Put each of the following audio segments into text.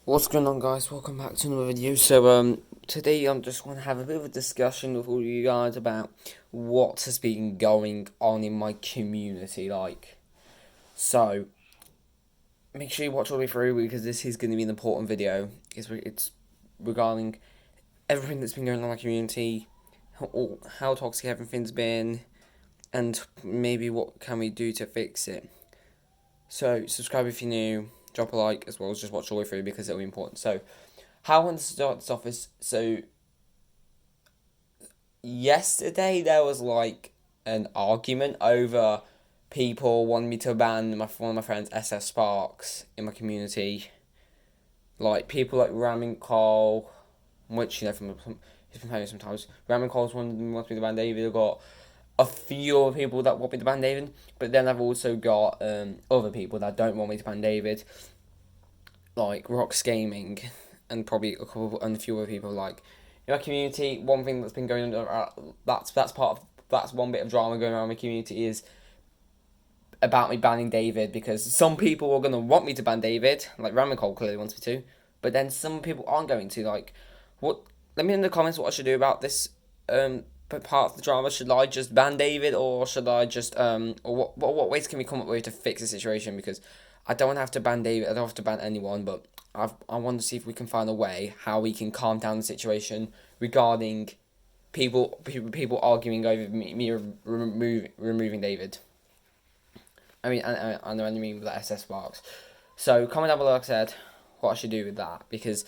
What's going on, guys? Welcome back to another video. Today I'm just going to have a bit of a discussion with all you guys about what has been going on in my community. So make sure you watch all the way through because this is going to be an important video. It's regarding everything that's been going on in my community, how toxic everything's been, and maybe what can we do to fix it. So subscribe if you're new. Drop a like as well as just watch all the way through because it'll be important. So, how I want to start this off is yesterday there was an argument over people wanting me to ban one of my friends SS Sparks in my community. Like people like Ramming Cole, which he's been playing sometimes. Ramming Cole's one wants me to ban David. I've got a few other people that want me to ban David, but then I've also got other people that don't want me to ban David, like Rox Gaming, and probably a few other people. Like in my community, one thing that's been going on that's one bit of drama going around in my community is about me banning David, because some people are gonna want me to ban David, like Ramicole clearly wants me to, but then some people aren't going to. What? Let me know in the comments what I should do about this. Part of the drama. Should I just ban David, or should I just or what ways can we come up with to fix the situation? Because I don't have to ban David. I don't have to ban anyone, but I want to see if we can find a way how we can calm down the situation regarding people arguing over me removing David. I mean, I know what I mean with the SS Sparks. So comment down below, like I said, what I should do with that, because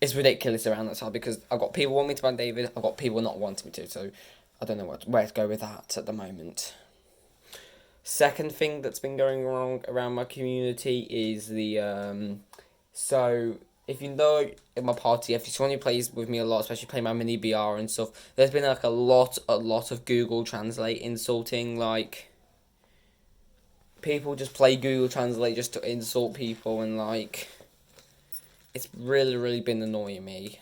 it's ridiculous around that side, because I've got people wanting me to ban David, I've got people not wanting me to, so I don't know where to go with that at the moment. Second thing that's been going wrong around my community is so if you know in my party, if someone who plays with me a lot, especially play my mini BR and stuff, there's been a lot of Google Translate insulting. Like people just play Google Translate just to insult people, and it's really been annoying me.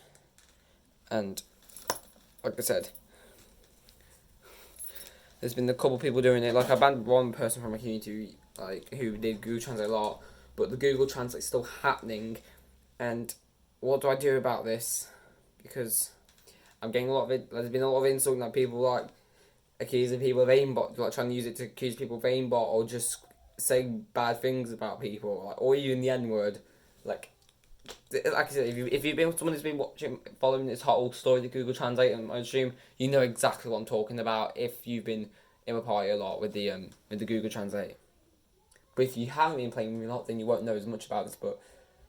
And like I said, there's been a couple people doing it. Like I banned one person from my community, who did Google Translate a lot, but the Google Translate's still happening. And what do I do about this? Because I'm getting a lot of it. There's been a lot of insulting, like people accusing people of aimbot, trying to use it to accuse people of aimbot, or just saying bad things about people, or even the N word. Like I said, if you've been someone who's been following this whole story, the Google Translate on my stream, you know exactly what I'm talking about. If you've been in my party a lot with the Google Translate, but if you haven't been playing with me a lot, then you won't know as much about this. But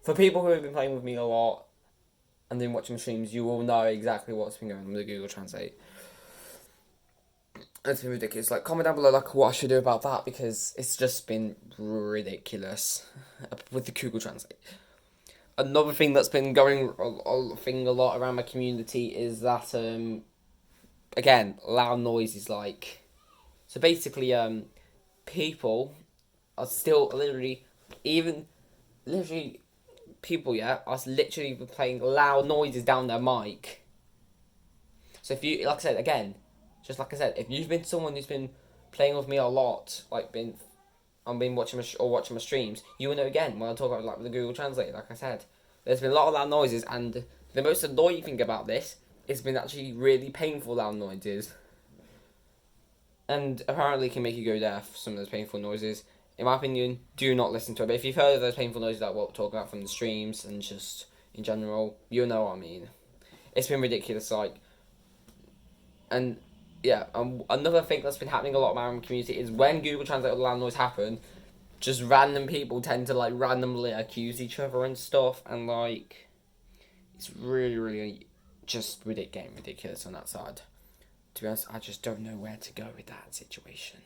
for people who have been playing with me a lot and then watching streams, you will know exactly what's been going on with the Google Translate. It's been ridiculous. Comment down below what I should do about that, because it's just been ridiculous with the Google Translate. Another thing that's been going a lot around my community is that again, loud noises. So basically people are still literally people are literally playing loud noises down their mic. So if you, if you've been someone who's been playing with me a lot, been watching my streams, you will know again when I talk about the Google Translate. Like I said, there's been a lot of loud noises, and the most annoying thing about this, it's been actually really painful loud noises, and apparently can make you go deaf. Some of those painful noises, in my opinion, do not listen to it. But if you've heard of those painful noises that we'll talk about from the streams and just in general, you'll know what I mean. It's been ridiculous, and yeah, another thing that's been happening a lot in my community is when Google Translate or loud noise happen, just random people tend to randomly accuse each other and stuff, and it's really just getting ridiculous on that side. To be honest, I just don't know where to go with that situation.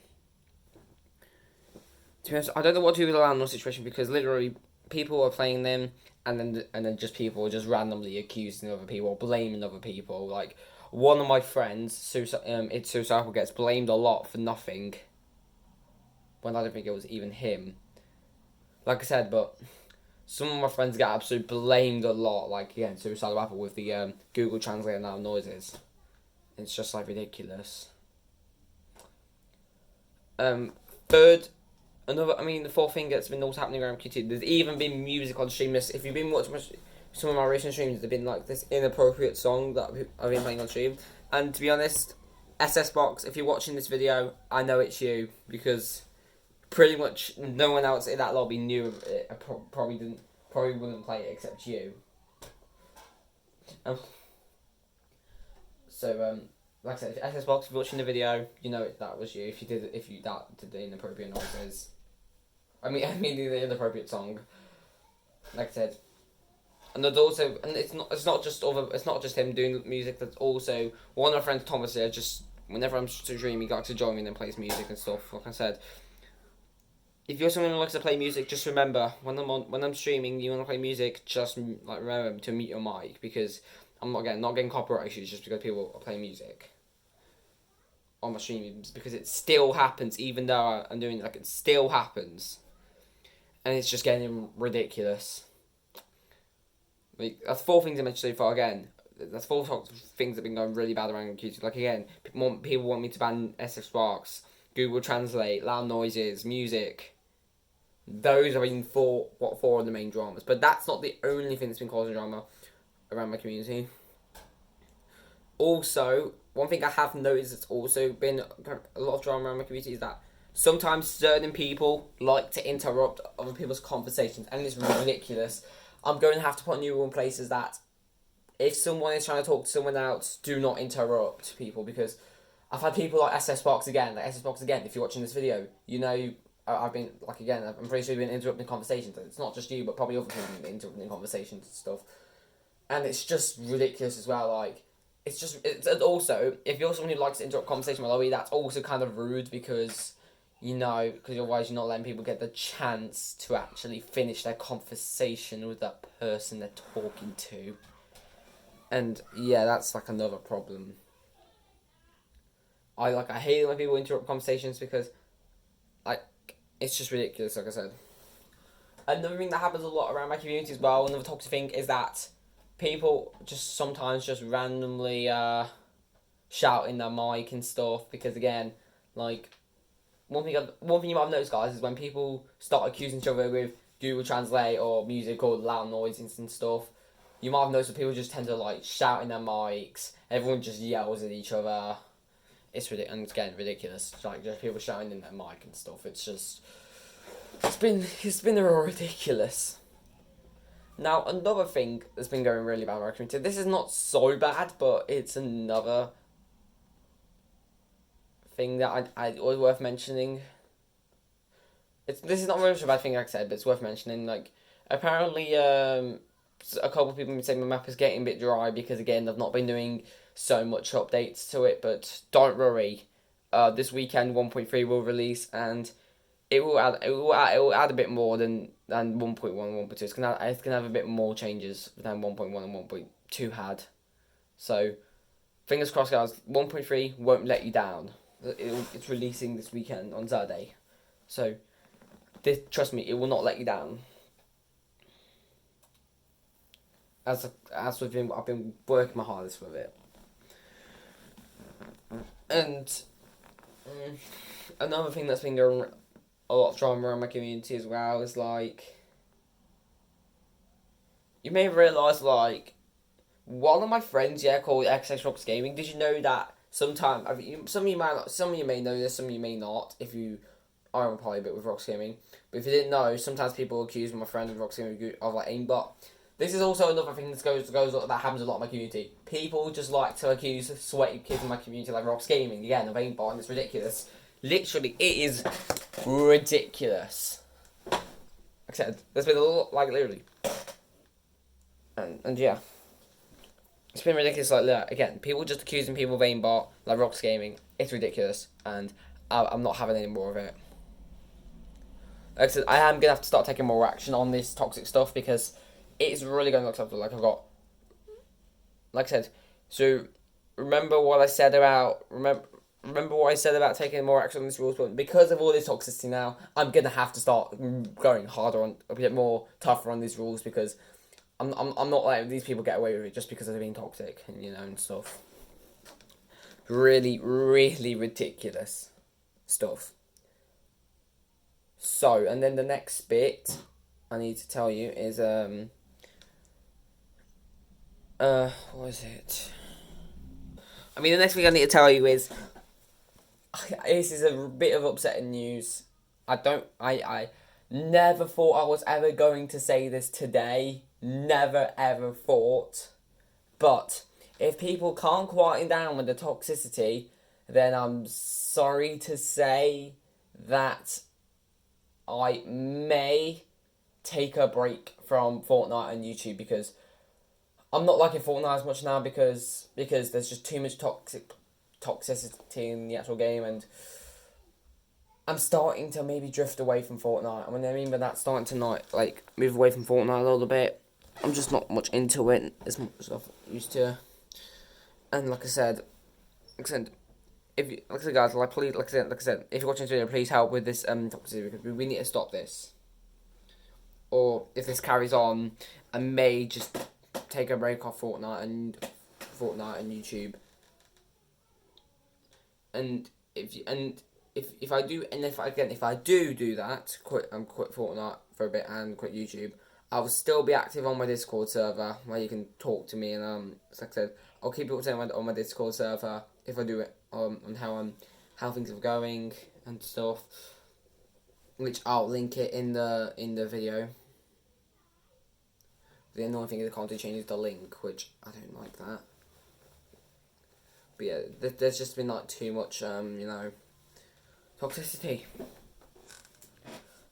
To be honest, I don't know what to do with the loud noise situation, because literally people are playing them, and then just people are just randomly accusing other people, blaming other people. One of my friends, it's Suicidal, gets blamed a lot for nothing, when I don't think it was even him. Like I said, but some of my friends get absolutely blamed a lot. Again, Suicidal Apple with the Google Translate and loud noises. It's just ridiculous. The fourth thing that's been also happening around QT, there's even been music on stream. If you've been watching some of my recent streams have been like this inappropriate song that I've been playing on stream. And to be honest, SS Box, if you're watching this video, I know it's you because pretty much no one else in that lobby knew it. Probably wouldn't play it except you. Like I said, if SS Box, if you're watching the video, you know that was you. If you did the inappropriate noises, I mean the inappropriate song. Like I said, and there's also, and it's not just him doing music. That's also one of my friends, Thomas. Here, just whenever I'm streaming, he likes to join me and plays music and stuff. Like I said, if you're someone who likes to play music, just remember when I'm streaming, you want to play music, just like remember to mute your mic because I'm not getting copyright issues just because people are playing music on my streams because it still happens even though I'm doing it still happens, and it's just getting ridiculous. Like that's 4 things I mentioned so far. Again, that's 4 things that've been going really bad around YouTube. Like again, people want me to ban SF Sparks, Google Translate, loud noises, music. Those have been 4 of the main dramas, but that's not the only thing that's been causing drama around my community. Also, one thing I have noticed that's also been a lot of drama around my community is that sometimes certain people like to interrupt other people's conversations, and it's ridiculous. I'm going to have to put a new rule in place is that if someone is trying to talk to someone else, do not interrupt people, because I've had people like SS Box again, if you're watching this video, you know, I've been, like again, I'm pretty sure you've been interrupting conversations. It's not just you, but probably other people have been interrupting conversations and stuff. And it's just ridiculous as well, like, and also, if you're someone who likes to interrupt conversation with Chloe, that's also kind of rude because, because otherwise you're not letting people get the chance to actually finish their conversation with that person they're talking to. And yeah, that's like another problem. I hate it when people interrupt conversations because, like, it's just ridiculous, like I said. Another thing that happens a lot around my community as well, another toxic thing, is that people sometimes just randomly shout in their mic and stuff because, again, like, one thing you might have noticed, guys, is when people start accusing each other with Google Translate or music or loud noises and stuff, you might have noticed that people just tend to, like, shout in their mics, everyone just yells at each other. It's ridiculous, and it's getting ridiculous. Like, just people shouting in their mic and stuff. It's been ridiculous. Now, another thing that's been going really bad in our community. This is not so bad, but it's another thing that I was worth mentioning. This is not really a bad thing, like I said, but it's worth mentioning. Like, apparently, a couple of people have been saying my map is getting a bit dry because, again, they've not been doing so much updates to it, but don't worry. This weekend 1.3 will release, and it will add a bit more than 1.1 and 1.2. It's gonna have a bit more changes than 1.1 and 1.2 had. So fingers crossed, guys. 1.3 won't let you down. It's releasing this weekend on Saturday, so trust me, it will not let you down. As I've been working my hardest with it. And another thing that's been going a lot of drama around my community as well is, like, you may have realised, like, one of my friends, called XX Rocks Gaming. Did you know that some of you may know this, some of you may not, if you are on probably a bit with Rocks Gaming. But if you didn't know, sometimes people accuse my friend of Rocks Gaming of, like, aimbot. This is also another thing that happens a lot in my community. People just like to accuse sweaty kids in my community, like Rocks Gaming, again, of aimbot, and it's ridiculous. Literally, it is ridiculous. Like I said, there's been a lot, like, literally. And yeah. It's been ridiculous, like, again, people just accusing people of aimbot, like Rocks Gaming. It's ridiculous, and I'm not having any more of it. Like I said, I am going to have to start taking more action on this toxic stuff, because it's really going to look something like I've got, like I said, so remember what I said about taking more action on this rules, but because of all this toxicity now, I'm going to have to start going harder on, a bit more tougher on these rules, because I'm not letting these people get away with it just because they're being toxic, and, and stuff. Really, really ridiculous stuff. So, and then the next bit I need to tell you is, What is it? I mean, the next thing I need to tell you is this is a bit of upsetting news. I never thought I was ever going to say this today. Never ever thought. But if people can't quieten down with the toxicity, then I'm sorry to say that I may take a break from Fortnite and YouTube, because I'm not liking Fortnite as much now because there's just too much toxicity in the actual game, and I'm starting to maybe drift away from Fortnite. And what I mean by that, starting to not move away from Fortnite a little bit. I'm just not much into it as much as I used to. And like I said, if you, like I said, guys, please, like I said, if you're watching this video, please help with this toxicity, because we need to stop this. Or if this carries on, I may just take a break off Fortnite and YouTube. And if I do that, quit Fortnite for a bit and quit YouTube, I will still be active on my Discord server where you can talk to me, and like I said, I'll keep you updated on my Discord server if I do it, on how things are going and stuff, which I'll link it in the video. The annoying thing is I can't do changes the link, which I don't like that. But yeah, there's just been too much toxicity.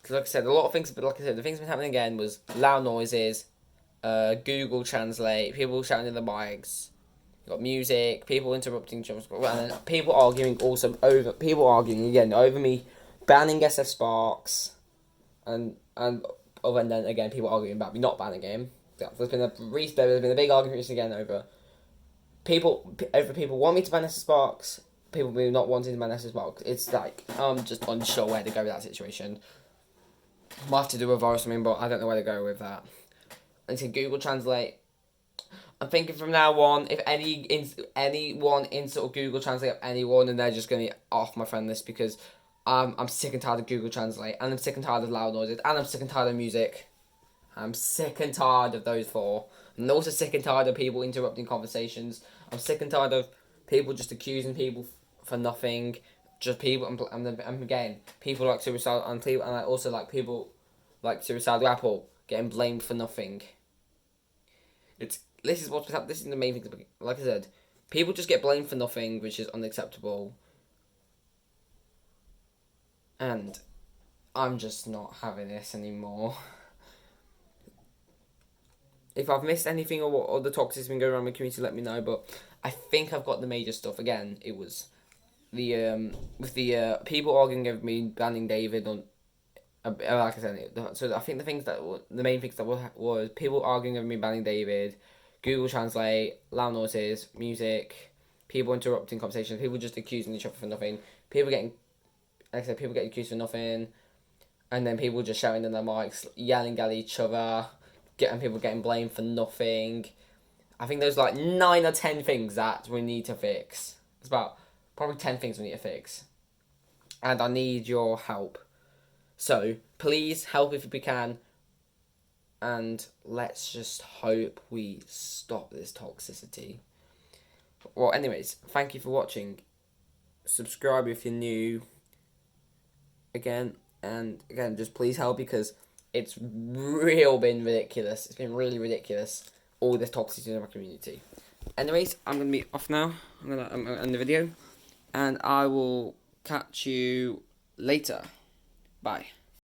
Because like I said, a lot of things, but like I said, the things been happening again was loud noises, Google Translate, people shouting in the mics, you got music, people interrupting jumps, and then people arguing again over me banning SF Sparks, and then again people arguing about me not banning him. There's been a big argument again over people want me to ban SF Sparks, people not wanting to ban SF Sparks. It's I'm just unsure where to go with that situation. Might have to do a voice or something, but I don't know where to go with that. And to Google Translate, I'm thinking from now on, if anyone insert Google Translate of anyone, and they're just going to get off my friend list, because I'm sick and tired of Google Translate, and I'm sick and tired of loud noises, and I'm sick and tired of music. I'm sick and tired of those four. I'm also sick and tired of people interrupting conversations. I'm sick and tired of people just accusing people for nothing. Just people, and again, people like suicide, and I also like people like suicidal Apple getting blamed for nothing. This is the main thing. Like I said, people just get blamed for nothing, which is unacceptable. And I'm just not having this anymore. If I've missed anything or what other toxicity been going around my community, let me know. But I think I've got the major stuff. Again, it was the people arguing over me banning David on. Like I said, so I think the main things that was people arguing over me banning David, Google Translate, loud noises, music, people interrupting conversations, people just accusing each other for nothing, people getting accused for nothing, and then people just shouting in their mics, yelling at each other, people getting blamed for nothing. I think there's 9 or 10 things that we need to fix. It's about probably 10 things we need to fix, and I need your help. So please help if you can, and let's just hope we stop this toxicity. Well, anyways, thank you for watching. Subscribe if you're new. Again, just please help, because it's been ridiculous. It's been really ridiculous, all this toxicity in my community. Anyways, I'm gonna be off now. I'm gonna end the video, and I will catch you later. Bye.